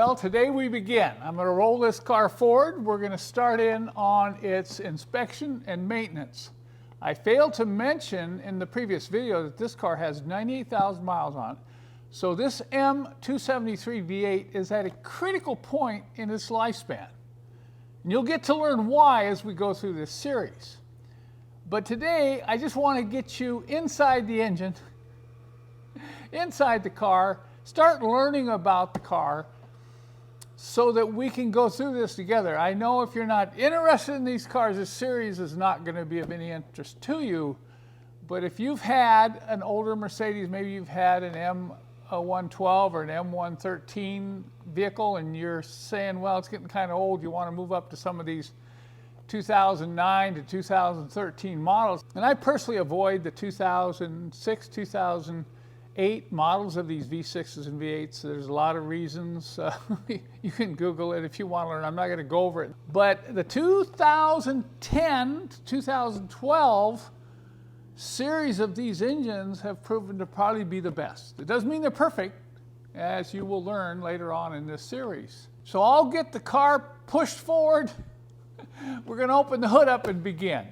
Well, today we begin. I'm going to roll this car forward. We're going to start in on its inspection and maintenance. I failed to mention in the previous video that this car has 98,000 miles on it. So this M273 V8 is at a critical point in its lifespan. And you'll get to learn why as we go through this series. But today, I just want to get you inside the engine, inside the car, start learning about the car so that we can go through this together. I know if you're not interested in these cars, this series is not going to be of any interest to you. But if you've had an older Mercedes, maybe you've had an M112 or an M113 vehicle, and you're saying, well, it's getting kind of old, you want to move up to some of these 2009 to 2013 models. And I personally avoid the 2006, 2008 models of these V6s and V8s. There's a lot of reasons. You can Google it if you want to learn. I'm not going to go over it. But the 2010 to 2012 series of these engines have proven to probably be the best. It doesn't mean they're perfect, as you will learn later on in this series. So I'll get the car pushed forward. We're going to open the hood up and begin.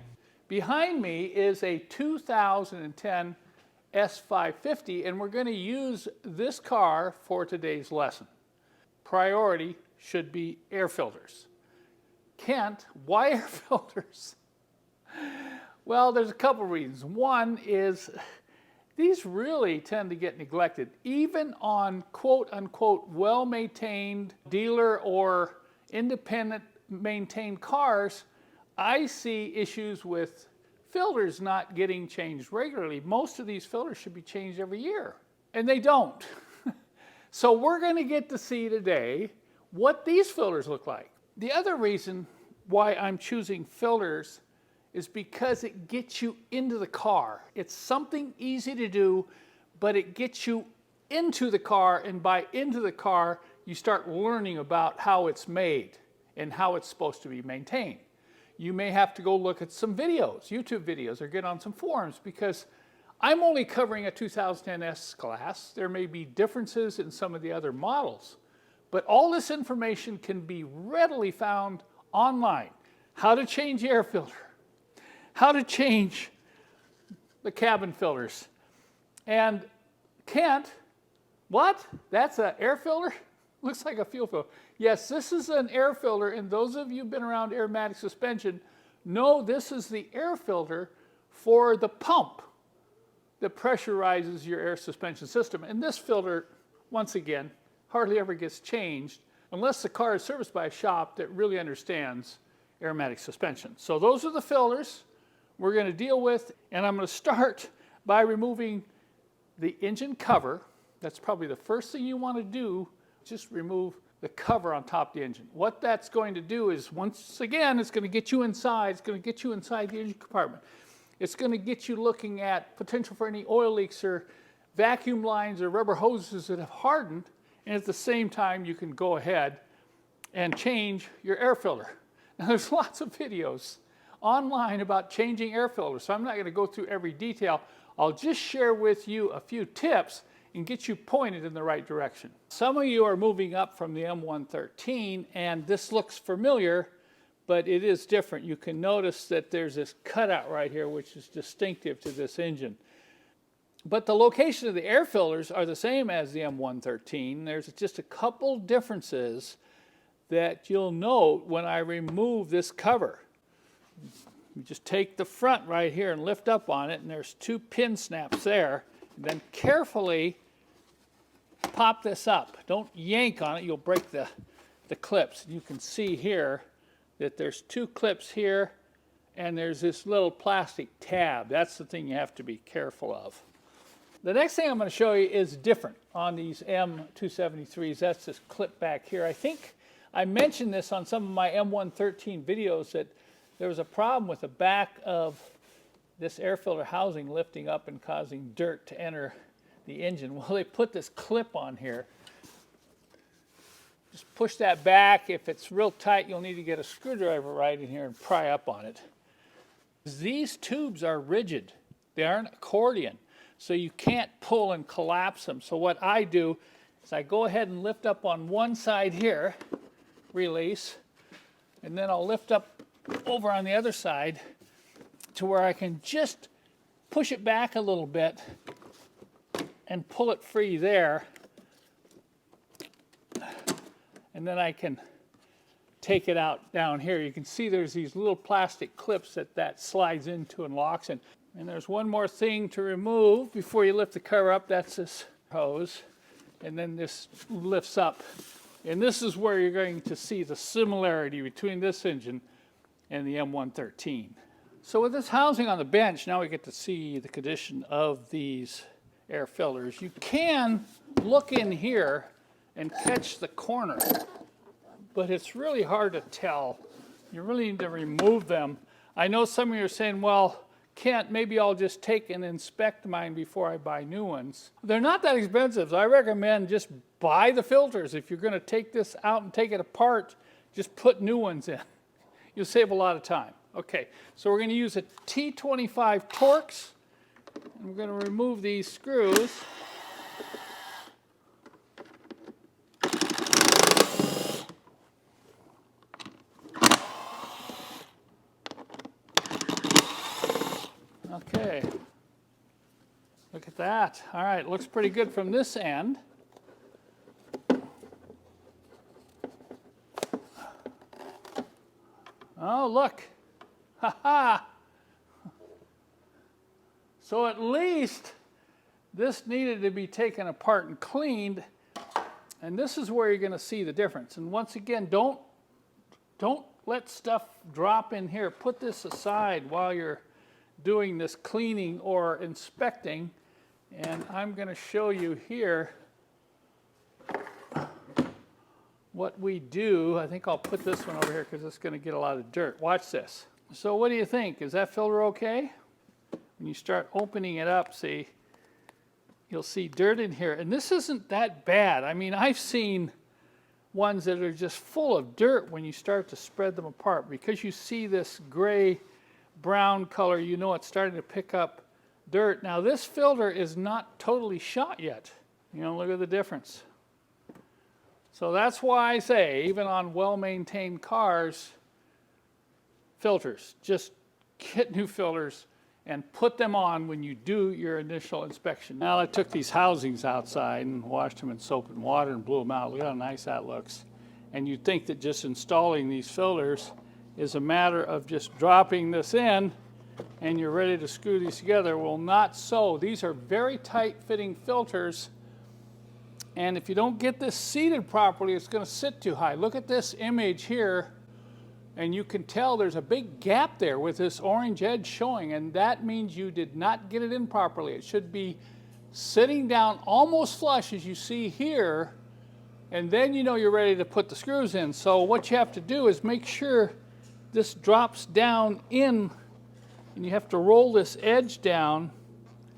Behind me is a 2010 S550, and we're going to use this car for today's lesson. Priority should be air filters. Kent, why air filters? Well, there's a couple reasons. One is these really tend to get neglected, even on quote-unquote well-maintained dealer or independent maintained cars. I see issues with filters not getting changed regularly. Most of these filters should be changed every year, and they don't. So we're going to get to see today what these filters look like. The other reason why I'm choosing filters is because it gets you into the car. It's something easy to do, but it gets you into the car, and by into the car, you start learning about how it's made and how it's supposed to be maintained. You may have to go look at some videos, YouTube videos, or get on some forums, because I'm only covering a 2010 S-Class. There may be differences in some of the other models, but all this information can be readily found online. How to change the air filter, how to change the cabin filters. And Kent, what? That's an air filter? Looks like a fuel filter. Yes, this is an air filter, and those of you who've been around aromatic suspension know this is the air filter for the pump that pressurizes your air suspension system. And this filter, once again, hardly ever gets changed unless the car is serviced by a shop that really understands aromatic suspension. So those are the filters we're going to deal with, and I'm going to start by removing the engine cover. That's probably the first thing you want to do. Just remove the cover on top of the engine. What that's going to do is, once again, it's going to get you inside. It's going to get you inside the engine compartment. It's going to get you looking at potential for any oil leaks or vacuum lines or rubber hoses that have hardened, and at the same time, you can go ahead and change your air filter. Now, there's lots of videos online about changing air filters, so I'm not going to go through every detail. I'll just share with you a few tips and get you pointed in the right direction. Some of you are moving up from the M113, and this looks familiar, but it is different. You can notice that there's this cutout right here, which is distinctive to this engine. But the location of the air filters are the same as the M113. There's just a couple differences that you'll note when I remove this cover. You just take the front right here and lift up on it, and there's two pin snaps there. And then carefully pop this up. Don't yank on it, you'll break the clips. You can see here that there's two clips here, and there's this little plastic tab. That's the thing you have to be careful of. The next thing I'm going to show you is different on these M273s. That's this clip back here. I think I mentioned this on some of my M113 videos, that there was a problem with the back of this air filter housing lifting up and causing dirt to enter the engine. Well, they put this clip on here. Just push that back. If it's real tight, you'll need to get a screwdriver right in here and pry up on it. These tubes are rigid. They aren't accordion, so you can't pull and collapse them. So what I do is I go ahead and lift up on one side here, release, and then I'll lift up over on the other side to where I can just push it back a little bit and pull it free there. And then I can take it out down here. You can see there's these little plastic clips that slides into and locks in. And there's one more thing to remove before you lift the cover up. That's this hose. And then this lifts up. And this is where you're going to see the similarity between this engine and the M113. So with this housing on the bench, now we get to see the condition of these air filters. You can look in here and catch the corner, but it's really hard to tell. You really need to remove them. I know some of you are saying, well, Kent, maybe I'll just take and inspect mine before I buy new ones. They're not that expensive, so I recommend just buy the filters. If you're going to take this out and take it apart, just put new ones in. You'll save a lot of time. Okay, so we're going to use a T25 Torx, and we're going to remove these screws. Okay, look at that. All right, looks pretty good from this end. Oh, look. Ha ha. So at least this needed to be taken apart and cleaned, and this is where you're going to see the difference. And once again, don't let stuff drop in here. Put this aside while you're doing this cleaning or inspecting, and I'm going to show you here what we do. I think I'll put this one over here because it's going to get a lot of dirt. Watch this. So what do you think? Is that filter okay? When you start opening it up, see, you'll see dirt in here, and this isn't that bad. I mean, I've seen ones that are just full of dirt when you start to spread them apart. Because you see this gray brown color, you know it's starting to pick up dirt. Now this filter is not totally shot yet. You know, look at the difference. So that's why I say, even on well-maintained cars, filters, just get new filters and put them on when you do your initial inspection. Now I took these housings outside and washed them in soap and water and blew them out. Look how nice that looks. And you'd think that just installing these filters is a matter of just dropping this in and you're ready to screw these together. Well, not so. These are very tight fitting filters, and if you don't get this seated properly, it's going to sit too high. Look at this image here, and you can tell there's a big gap there with this orange edge showing, and that means you did not get it in properly. It should be sitting down almost flush, as you see here, and then you know you're ready to put the screws in. So what you have to do is make sure this drops down in, and you have to roll this edge down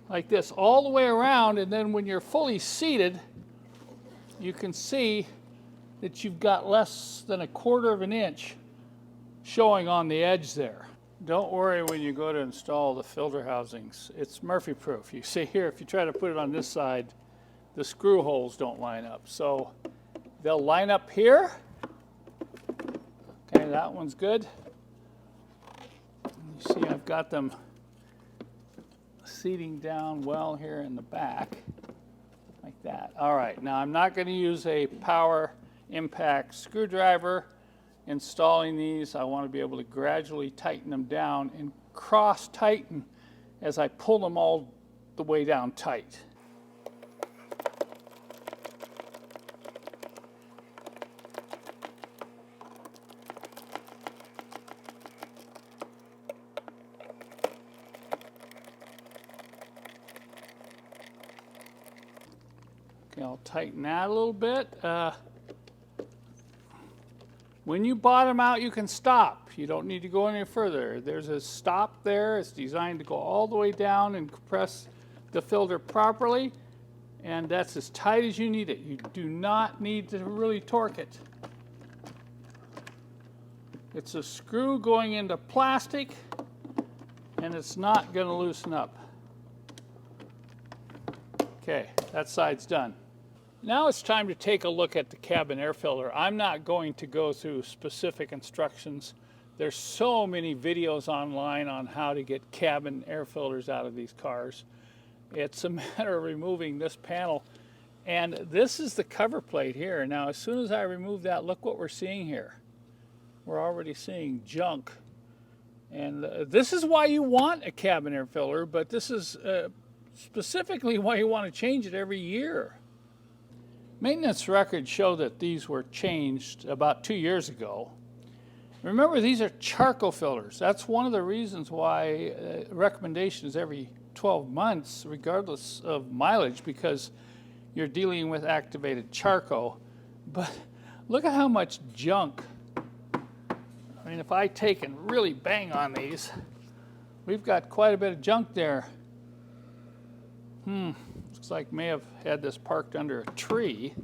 like this all the way around, and then when you're fully seated, you can see that you've got less than 1/4 of an inch showing on the edge there. Don't worry when you go to install the filter housings. It's Murphy proof. You see here, if you try to put it on this side, the screw holes don't line up. So they'll line up here. Okay, that one's good. You see I've got them seating down well here in the back, like that. All right, now I'm not going to use a power impact screwdriver installing these. I want to be able to gradually tighten them down and cross tighten as I pull them all the way down tight. Okay, I'll tighten that a little bit. When you bottom out, you can stop. You don't need to go any further. There's a stop there. It's designed to go all the way down and compress the filter properly, and that's as tight as you need it. You do not need to really torque it. It's a screw going into plastic, and it's not going to loosen up. Okay, that side's done. Now it's time to take a look at the cabin air filter. I'm not going to go through specific instructions. There's so many videos online on how to get cabin air filters out of these cars. It's a matter of removing this panel. And this is the cover plate here. Now, as soon as I remove that, look what we're seeing here. We're already seeing junk. And this is why you want a cabin air filter, but this is specifically why you want to change it every year. Maintenance records show that these were changed about 2 years ago. Remember, these are charcoal filters. That's one of the reasons why recommendation is every 12 months, regardless of mileage, because you're dealing with activated charcoal. But look at how much junk. I mean, if I take and really bang on these, we've got quite a bit of junk there. Looks like may have had this parked under a tree.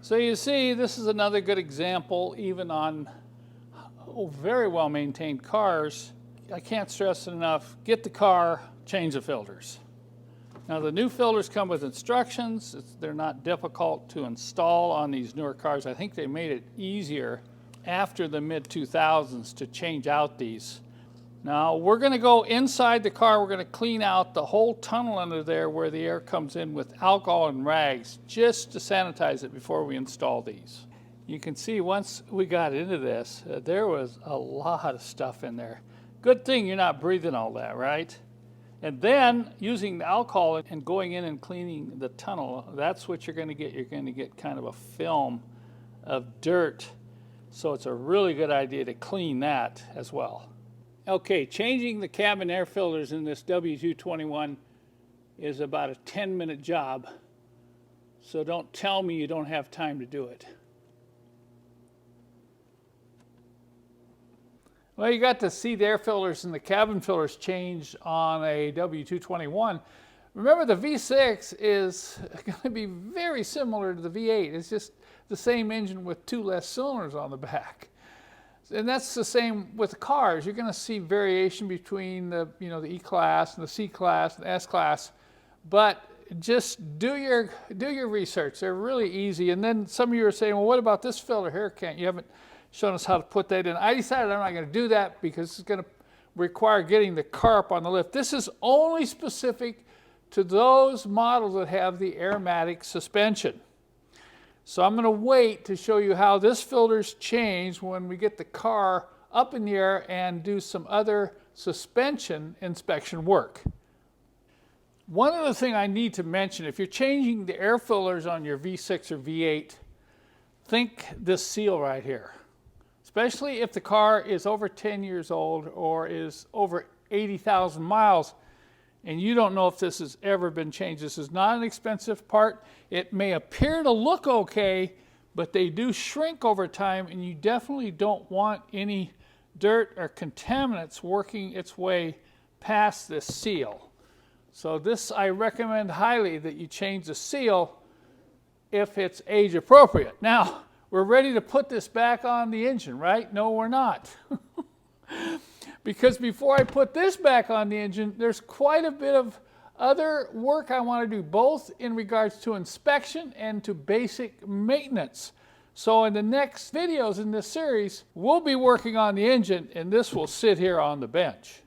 So you see, this is another good example, even on very well maintained cars. I can't stress it enough, get the car, change the filters. Now the new filters come with instructions. They're not difficult to install on these newer cars. I think they made it easier after the mid-2000s to change out these. Now we're going to go inside the car. We're going to clean out the whole tunnel under there where the air comes in with alcohol and rags just to sanitize it before we install these. You can see once we got into this, there was a lot of stuff in there. Good thing you're not breathing all that, right? And then using the alcohol and going in and cleaning the tunnel, that's what you're going to get. You're going to get kind of a film of dirt. So it's a really good idea to clean that as well. Okay, changing the cabin air filters in this W221 is about a 10-minute job. So don't tell me you don't have time to do it. Well, you got to see the air filters and the cabin filters change on a W221. Remember, the V6 is going to be very similar to the V8. It's just the same engine with 2 less cylinders on the back. And that's the same with the cars. You're going to see variation between the E-Class and the C-Class and the S-Class. But just do your research. They're really easy. And then some of you are saying, well, what about this filter here, Kent? You haven't shown us how to put that in. I decided I'm not going to do that because it's going to require getting the car up on the lift. This is only specific to those models that have the aromatic suspension. So I'm going to wait to show you how this filter's changed when we get the car up in the air and do some other suspension inspection work. One other thing I need to mention, if you're changing the air filters on your V6 or V8, think this seal right here. Especially if the car is over 10 years old or is over 80,000 miles and you don't know if this has ever been changed. This is not an expensive part. It may appear to look okay, but they do shrink over time, and you definitely don't want any dirt or contaminants working its way past this seal. So this, I recommend highly that you change the seal if it's age appropriate. Now, we're ready to put this back on the engine, right? No, we're not. Because before I put this back on the engine, there's quite a bit of other work I want to do, both in regards to inspection and to basic maintenance. So in the next videos in this series, we'll be working on the engine, and this will sit here on the bench.